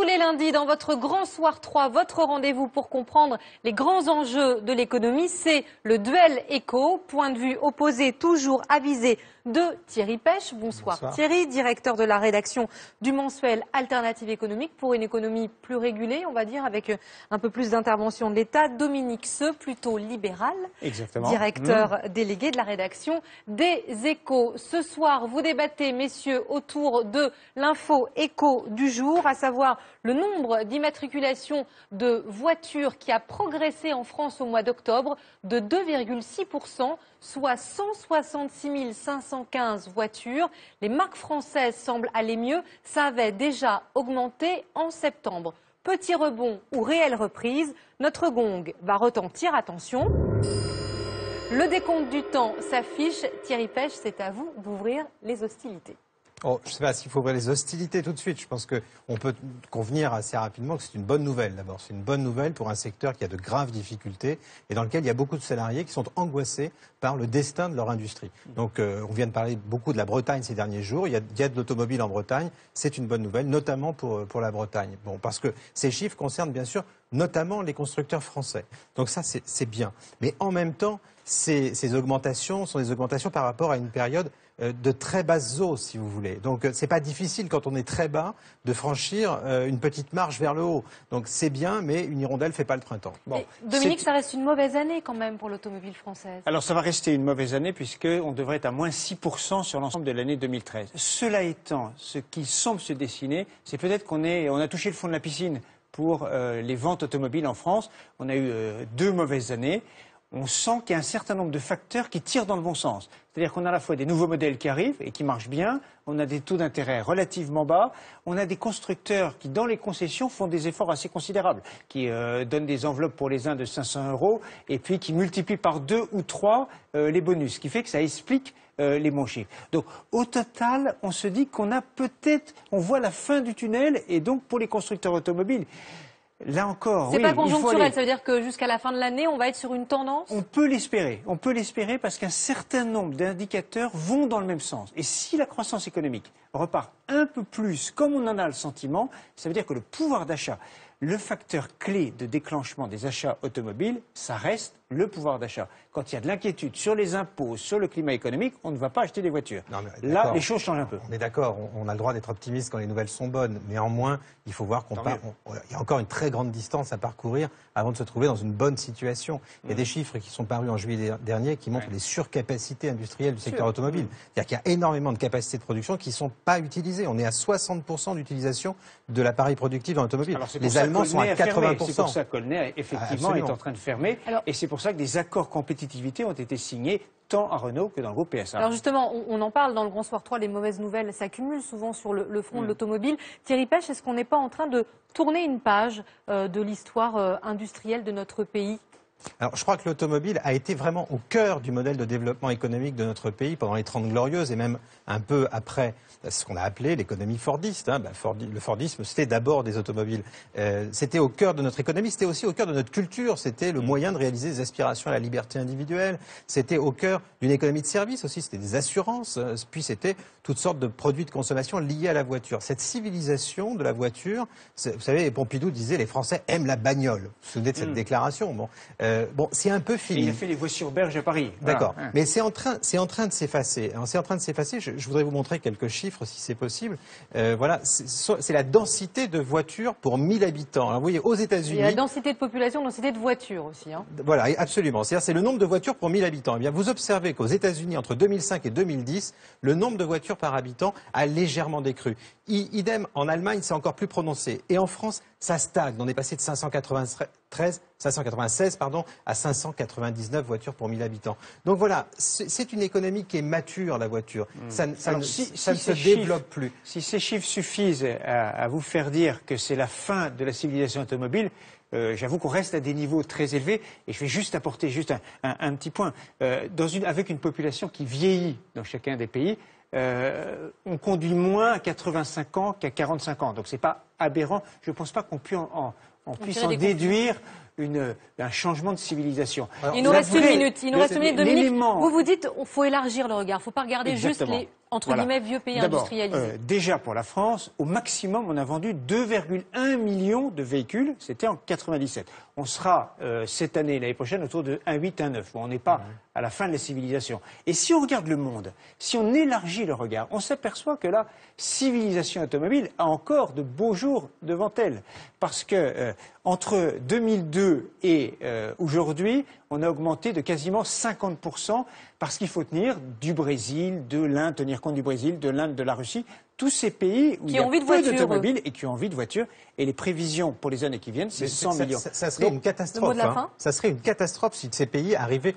les lundis, dans votre Grand Soir 3, votre rendez-vous pour comprendre les grands enjeux de l'économie, c'est le duel éco, point de vue opposé, toujours avisé de Thierry Pech. Bonsoir Thierry, directeur de la rédaction du mensuel Alternative économique pour une économie plus régulée, on va dire, avec un peu plus d'intervention de l'État. Dominique Seux, plutôt libéral, directeur délégué de la rédaction des Échos. Ce soir, vous débattez, messieurs, autour de l'info éco du jour, à savoir le nombre d'immatriculations de voitures qui a progressé en France au mois d'octobre de 2,6%, soit 166 515 voitures. Les marques françaises semblent aller mieux. Ça avait déjà augmenté en septembre. Petit rebond ou réelle reprise, notre gong va retentir. Attention. Le décompte du temps s'affiche. Thierry Pech, c'est à vous d'ouvrir les hostilités. Oh, je ne sais pas s'il faut ouvrir les hostilités tout de suite. Je pense qu'on peut convenir assez rapidement que c'est une bonne nouvelle d'abord. C'est une bonne nouvelle pour un secteur qui a de graves difficultés et dans lequel il y a beaucoup de salariés qui sont angoissés par le destin de leur industrie. Donc on vient de parler beaucoup de la Bretagne ces derniers jours. Il y a de l'automobile en Bretagne. C'est une bonne nouvelle, notamment pour la Bretagne. Bon, parce que ces chiffres concernent bien sûr notamment les constructeurs français. Donc ça, c'est bien. Mais en même temps, ces augmentations sont des augmentations par rapport à une période de très basse eaux, si vous voulez. Donc c'est pas difficile quand on est très bas de franchir une petite marche vers le haut. Donc c'est bien, mais une hirondelle fait pas le printemps. Bon. Dominique, ça reste une mauvaise année quand même pour l'automobile française. Alors ça va rester une mauvaise année puisqu'on devrait être à moins 6% sur l'ensemble de l'année 2013. Cela étant, ce qui semble se dessiner, c'est peut-être qu'on a touché le fond de la piscine pour les ventes automobiles en France. On a eu 2 mauvaises années. On sent qu'il y a un certain nombre de facteurs qui tirent dans le bon sens. C'est-à-dire qu'on a à la fois des nouveaux modèles qui arrivent et qui marchent bien, on a des taux d'intérêt relativement bas, on a des constructeurs qui, dans les concessions, font des efforts assez considérables, qui donnent des enveloppes pour les uns de 500 € et puis qui multiplient par 2 ou 3 les bonus, ce qui fait que ça explique les bons chiffres. Donc, au total, on se dit qu'on a peut-être, on voit la fin du tunnel et donc pour les constructeurs automobiles, là encore, c'est pas conjoncturel, ça veut dire que jusqu'à la fin de l'année, on va être sur une tendance? On peut l'espérer parce qu'un certain nombre d'indicateurs vont dans le même sens. Et si la croissance économique repart un peu plus, comme on en a le sentiment, ça veut dire que le pouvoir d'achat, le facteur clé de déclenchement des achats automobiles, ça reste le pouvoir d'achat. Quand il y a de l'inquiétude sur les impôts, sur le climat économique, on ne va pas acheter des voitures. Non, là, les choses changent un peu. On est d'accord, on a le droit d'être optimiste quand les nouvelles sont bonnes. Néanmoins, il faut voir il y a encore une très grande distance à parcourir avant de se trouver dans une bonne situation. Il y a des chiffres qui sont parus en juillet dernier qui montrent les surcapacités industrielles du secteur automobile. C'est-à-dire qu'il y a énormément de capacités de production qui ne sont pas utilisées. On est à 60% d'utilisation de l'appareil productif dans l'automobile. Les Allemands sont à 80%. C'est pour ça que Colnet, effectivement, est en train de fermer. Et c'est pour ça que des accords compétitivité ont été signés tant à Renault que dans le groupe PSA. Alors justement, on en parle dans le Grand Soir 3, les mauvaises nouvelles s'accumulent souvent sur le front de l'automobile. Thierry Pech, est-ce qu'on n'est pas en train de tourner une page de l'histoire industrielle de notre pays ? Alors, je crois que l'automobile a été vraiment au cœur du modèle de développement économique de notre pays pendant les 30 Glorieuses et même un peu après ce qu'on a appelé l'économie fordiste. Le fordisme, c'était d'abord des automobiles. C'était au cœur de notre économie, c'était aussi au cœur de notre culture. C'était le moyen de réaliser des aspirations à la liberté individuelle. C'était au cœur d'une économie de service aussi. C'était des assurances. Puis c'était toutes sortes de produits de consommation liés à la voiture. Cette civilisation de la voiture, vous savez, Pompidou disait les Français aiment la bagnole. Vous vous souvenez de cette déclaration? Bon, c'est un peu fini. Et il a fait les voitures belges à Paris. D'accord. Voilà. Mais c'est en train de s'effacer. C'est en train de s'effacer. Je voudrais vous montrer quelques chiffres, si c'est possible. Voilà, c'est la densité de voitures pour 1000 habitants. Alors, vous voyez, aux États-Unis. Il y a la densité de population, densité de voitures aussi. Voilà, absolument. C'est le nombre de voitures pour 1000 habitants. Eh bien, vous observez qu'aux États-Unis, entre 2005 et 2010, le nombre de voitures par habitant a légèrement décru. Idem, en Allemagne, c'est encore plus prononcé. Et en France, ça stagne. On est passé de 596 à 599 voitures pour 1000 habitants. Donc voilà, c'est une économie qui est mature, la voiture. Ça ne se développe plus. Si ces chiffres suffisent à vous faire dire que c'est la fin de la civilisation automobile, j'avoue qu'on reste à des niveaux très élevés. Et je vais juste apporter un petit point. Avec une population qui vieillit dans chacun des pays, on conduit moins à 85 ans qu'à 45 ans. Donc c'est pas aberrant. Je ne pense pas qu'on puisse en déduire un changement de civilisation. Alors, il nous reste une minute. Dominique, vous dites qu'il faut élargir le regard. Il ne faut pas regarder juste Entre guillemets, vieux pays industrialisés. Déjà pour la France, au maximum, on a vendu 2,1 millions de véhicules. C'était en 97. On sera cette année, l'année prochaine, autour de 1,8, 1,9. Bon, on n'est pas à la fin de la civilisation. Et si on regarde le monde, si on élargit le regard, on s'aperçoit que la civilisation automobile a encore de beaux jours devant elle. Parce que entre 2002 et aujourd'hui, on a augmenté de quasiment 50%, parce qu'il faut tenir du Brésil, de l'Inde, tenir compte du Brésil, de l'Inde, de la Russie, tous ces pays où il y a peu d'automobiles et qui ont envie de voitures. Et les prévisions pour les années qui viennent, c'est 100 millions. Ça serait une catastrophe. Ça serait une catastrophe si ces pays arrivaient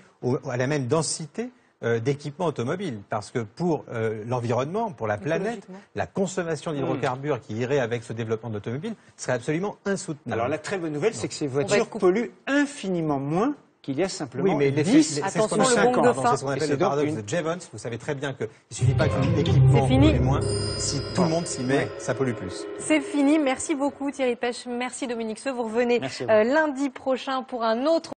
à la même densité d'équipements automobiles. Parce que pour l'environnement, pour la planète, la consommation d'hydrocarbures qui irait avec ce développement d'automobiles serait absolument insoutenable. Alors la très bonne nouvelle, c'est que ces voitures polluent infiniment moins qu'il y a simplement 10. Attention, le gong de fin. C'est ce qu'on appelle le paradoxe de Jevons. Vous savez très bien qu'il ne suffit pas qu'un équipement pollue moins. Si tout le monde s'y met, ça pollue plus. C'est fini. Merci beaucoup Thierry Pech. Merci Dominique Seux. Vous revenez lundi prochain pour un autre